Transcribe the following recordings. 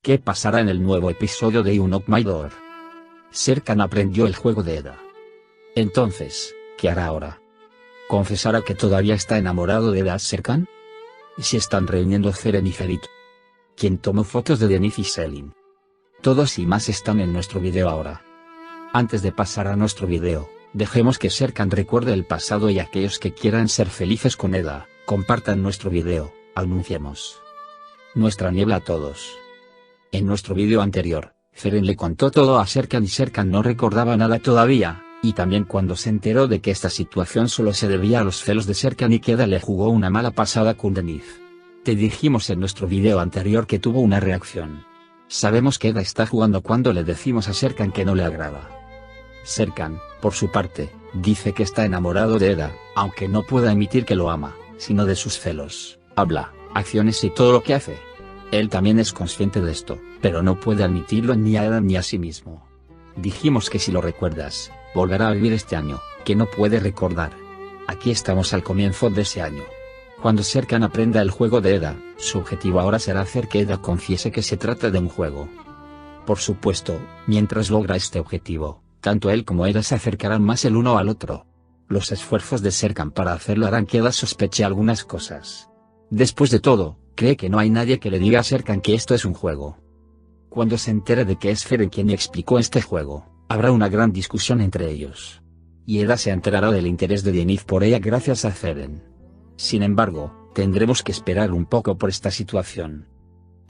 ¿Qué pasará en el nuevo episodio de You Knock My Door? Serkan aprendió el juego de Eda. Entonces, ¿qué hará ahora? ¿Confesará que todavía está enamorado de Eda Serkan? ¿Se están reuniendo Feren y Ferit? ¿Quién tomó fotos de Denif y Selin? Todos y más están en nuestro video ahora. Antes de pasar a nuestro video, dejemos que Serkan recuerde el pasado y aquellos que quieran ser felices con Eda, compartan nuestro video, anunciemos nuestra niebla a todos. En nuestro video anterior, Feren le contó todo a Serkan y Serkan no recordaba nada todavía, y también cuando se enteró de que esta situación solo se debía a los celos de Serkan y que Eda le jugó una mala pasada con Denif. Te dijimos en nuestro video anterior que tuvo una reacción. Sabemos que Eda está jugando cuando le decimos a Serkan que no le agrada. Serkan, por su parte, dice que está enamorado de Eda, aunque no pueda admitir que lo ama, sino de sus celos, habla, acciones y todo lo que hace. Él también es consciente de esto, pero no puede admitirlo ni a Eda ni a sí mismo. Dijimos que si lo recuerdas, volverá a vivir este año, que no puede recordar. Aquí estamos al comienzo de ese año. Cuando Serkan aprenda el juego de Eda, su objetivo ahora será hacer que Eda confiese que se trata de un juego. Por supuesto, mientras logra este objetivo, tanto él como Eda se acercarán más el uno al otro. Los esfuerzos de Serkan para hacerlo harán que Eda sospeche algunas cosas. Después de todo, cree que no hay nadie que le diga a Serkan que esto es un juego. Cuando se entere de que es Feren quien explicó este juego, habrá una gran discusión entre ellos. Y Eda se enterará del interés de Denif por ella gracias a Feren. Sin embargo, tendremos que esperar un poco por esta situación.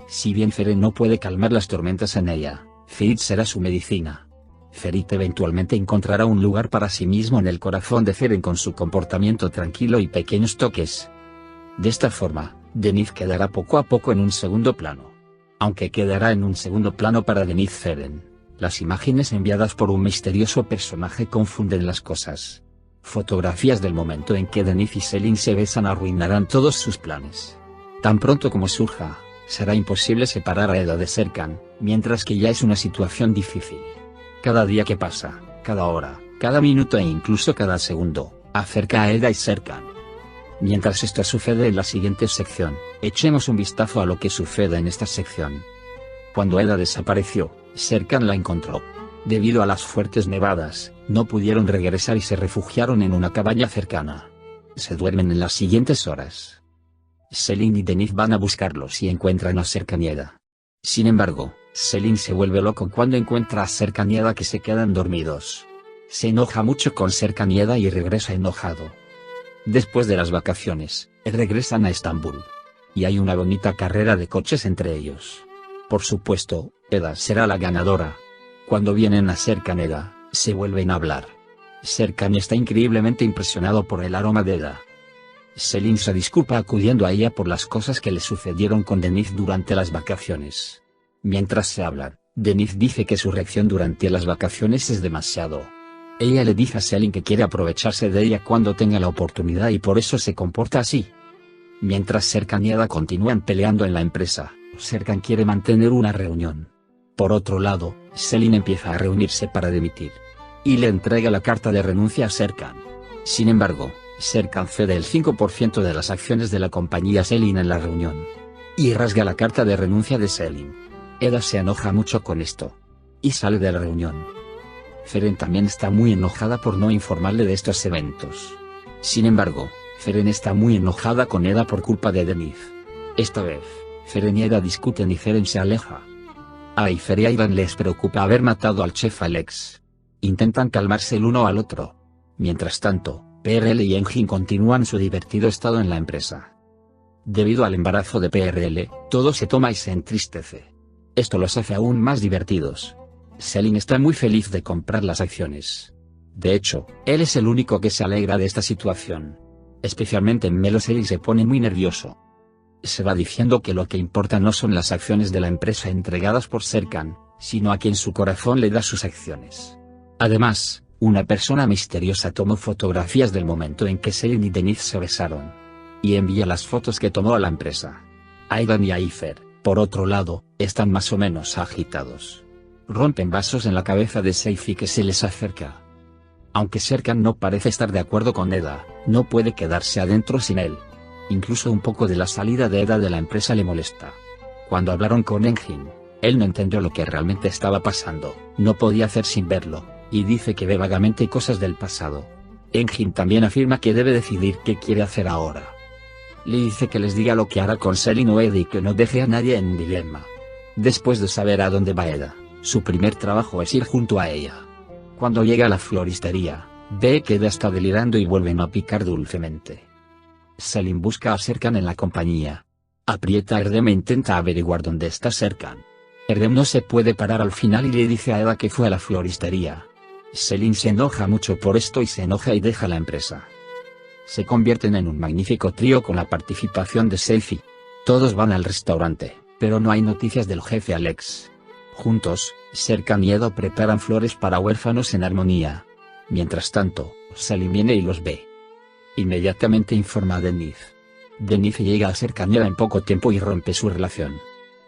Si bien Feren no puede calmar las tormentas en ella, Ferit será su medicina. Ferit eventualmente encontrará un lugar para sí mismo en el corazón de Feren con su comportamiento tranquilo y pequeños toques. De esta forma, Denif quedará poco a poco en un segundo plano. Aunque quedará en un segundo plano para Denif Feren, las imágenes enviadas por un misterioso personaje confunden las cosas. Fotografías del momento en que Denif y Selin se besan arruinarán todos sus planes. Tan pronto como surja, será imposible separar a Eda de Serkan, mientras que ya es una situación difícil. Cada día que pasa, cada hora, cada minuto e incluso cada segundo, acerca a Eda y Serkan. Mientras esto sucede en la siguiente sección, echemos un vistazo a lo que sucede en esta sección. Cuando Eda desapareció, Serkan la encontró. Debido a las fuertes nevadas, no pudieron regresar y se refugiaron en una cabaña cercana. Se duermen en las siguientes horas. Selin y Denif van a buscarlos y encuentran a Serkan y Eda. Sin embargo, Selin se vuelve loco cuando encuentra a Serkan y Eda que se quedan dormidos. Se enoja mucho con Serkan y Eda y regresa enojado. Después de las vacaciones, regresan a Estambul. Y hay una bonita carrera de coches entre ellos. Por supuesto, Eda será la ganadora. Cuando vienen a Serkan y Eda, se vuelven a hablar. Serkan está increíblemente impresionado por el aroma de Eda. Selin se disculpa acudiendo a ella por las cosas que le sucedieron con Denif durante las vacaciones. Mientras se hablan, Denif dice que su reacción durante las vacaciones es demasiado. Ella le dice a Selin que quiere aprovecharse de ella cuando tenga la oportunidad y por eso se comporta así. Mientras Serkan y Eda continúan peleando en la empresa, Serkan quiere mantener una reunión. Por otro lado, Selin empieza a reunirse para dimitir. Y le entrega la carta de renuncia a Serkan. Sin embargo, Serkan cede el 5% de las acciones de la compañía a Selin en la reunión. Y rasga la carta de renuncia de Selin. Eda se enoja mucho con esto. Y sale de la reunión. Feren también está muy enojada por no informarle de estos eventos. Sin embargo, Feren está muy enojada con Eda por culpa de Denif. Esta vez, Feren y Eda discuten y Feren se aleja. A Ifer y a Ivan les preocupa haber matado al chef Alex. Intentan calmarse el uno al otro. Mientras tanto, PRL y Engin continúan su divertido estado en la empresa. Debido al embarazo de PRL, todo se toma y se entristece. Esto los hace aún más divertidos. Selin está muy feliz de comprar las acciones. De hecho, él es el único que se alegra de esta situación. Especialmente Melo. Selin se pone muy nervioso. Se va diciendo que lo que importa no son las acciones de la empresa entregadas por Serkan, sino a quien su corazón le da sus acciones. Además, una persona misteriosa tomó fotografías del momento en que Selin y Denif se besaron. Y envía las fotos que tomó a la empresa. Aidan y Ifer, por otro lado, están más o menos agitados. Rompen vasos en la cabeza de Seifi que se les acerca. Aunque Serkan no parece estar de acuerdo con Eda, no puede quedarse adentro sin él. Incluso un poco de la salida de Eda de la empresa le molesta. Cuando hablaron con Engin, Él no entendió lo que realmente estaba pasando, no podía hacer sin verlo, y dice que ve vagamente cosas del pasado. Engin también afirma que debe decidir qué quiere hacer ahora. Le dice que les diga lo que hará con Selin o Eda y que no deje a nadie en dilema. Después de saber a dónde va Eda, su primer trabajo es ir junto a ella. Cuando llega a la floristería, ve que Eda está delirando y vuelven a picar dulcemente. Selin busca a Serkan en la compañía. Aprieta a Erdem e intenta averiguar dónde está Serkan. Erdem no se puede parar al final y le dice a Eda que fue a la floristería. Selin se enoja mucho por esto y se enoja y deja la empresa. Se convierten en un magnífico trío con la participación de Selfie. Todos van al restaurante, pero no hay noticias del jefe Alex. Juntos, Serkan y Eda preparan flores para huérfanos en armonía. Mientras tanto, Selin viene y los ve. Inmediatamente informa a Denise. Denise llega a Serkan y Eda en poco tiempo y rompe su relación.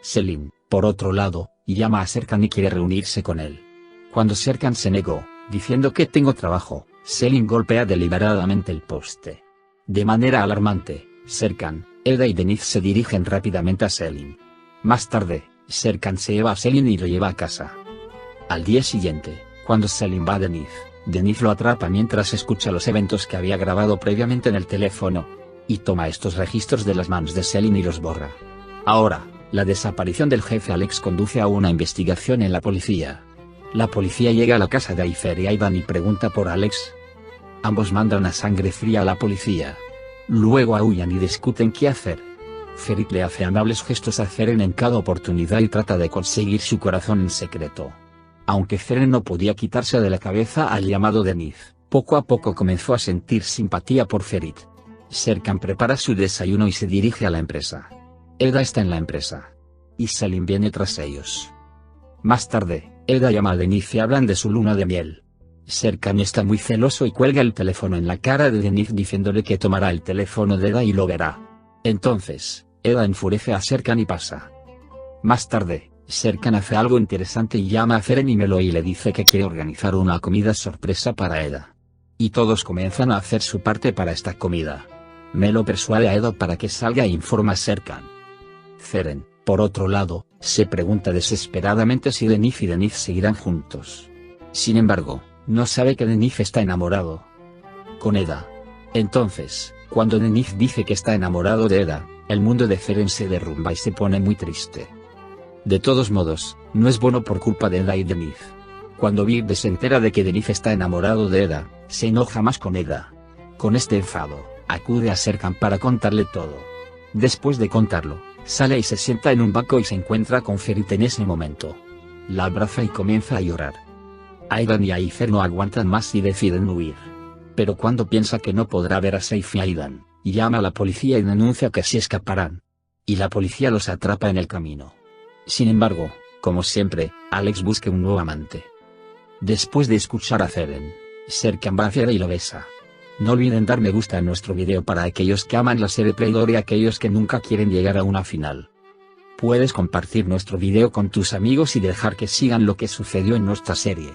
Selin, por otro lado, llama a Serkan y quiere reunirse con él. Cuando Serkan se negó, diciendo que tengo trabajo, Selin golpea deliberadamente el poste. De manera alarmante, Serkan, Eda y Denise se dirigen rápidamente a Selin. Más tarde, Serkan se lleva a Selin y lo lleva a casa. Al día siguiente, cuando Selin va a Denise, Denise lo atrapa mientras escucha los eventos que había grabado previamente en el teléfono, y toma estos registros de las manos de Selin y los borra. Ahora, la desaparición del jefe Alex conduce a una investigación en la policía. La policía llega a la casa de Aifer y Aidan y pregunta por Alex. Ambos mandan a sangre fría a la policía. Luego aúllan y discuten qué hacer. Ferit le hace amables gestos a Feren en cada oportunidad y trata de conseguir su corazón en secreto. Aunque Feren no podía quitarse de la cabeza al llamado de Denise, poco a poco comenzó a sentir simpatía por Ferit. Serkan prepara su desayuno y se dirige a la empresa. Eda está en la empresa. Y Selin viene tras ellos. Más tarde, Eda llama a Denise y hablan de su luna de miel. Serkan está muy celoso y cuelga el teléfono en la cara de Denise diciéndole que tomará el teléfono de Eda y lo verá. Entonces, Eda enfurece a Serkan y pasa. Más tarde, Serkan hace algo interesante y llama a Feren y Melo y le dice que quiere organizar una comida sorpresa para Eda. Y todos comienzan a hacer su parte para esta comida. Melo persuade a Eda para que salga e informa a Serkan. Feren, por otro lado, se pregunta desesperadamente si Denise y Denise seguirán juntos. Sin embargo, no sabe que Denise está enamorado con Eda. Entonces, cuando Denise dice que está enamorado de Eda, el mundo de Feren se derrumba y se pone muy triste. De todos modos, no es bueno por culpa de Eda y Denise. Cuando Viv se entera de que Denise está enamorado de Eda, se enoja más con Eda. Con este enfado, acude a Serkan para contarle todo. Después de contarlo, sale y se sienta en un banco y se encuentra con Ferit en ese momento. La abraza y comienza a llorar. Aidan y Aifer no aguantan más y deciden huir. Pero cuando piensa que no podrá ver a Seif y Aidan, llama a la policía y denuncia que así escaparán. Y la policía los atrapa en el camino. Sin embargo, como siempre, Alex busca un nuevo amante. Después de escuchar a Feren, Serkan va hacia él y lo besa. No olviden dar me gusta a nuestro video para aquellos que aman la serie Playdor y aquellos que nunca quieren llegar a una final. Puedes compartir nuestro video con tus amigos y dejar que sigan lo que sucedió en nuestra serie.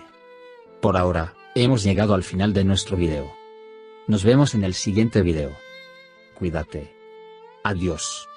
Por ahora, hemos llegado al final de nuestro video. Nos vemos en el siguiente video. Cuídate. Adiós.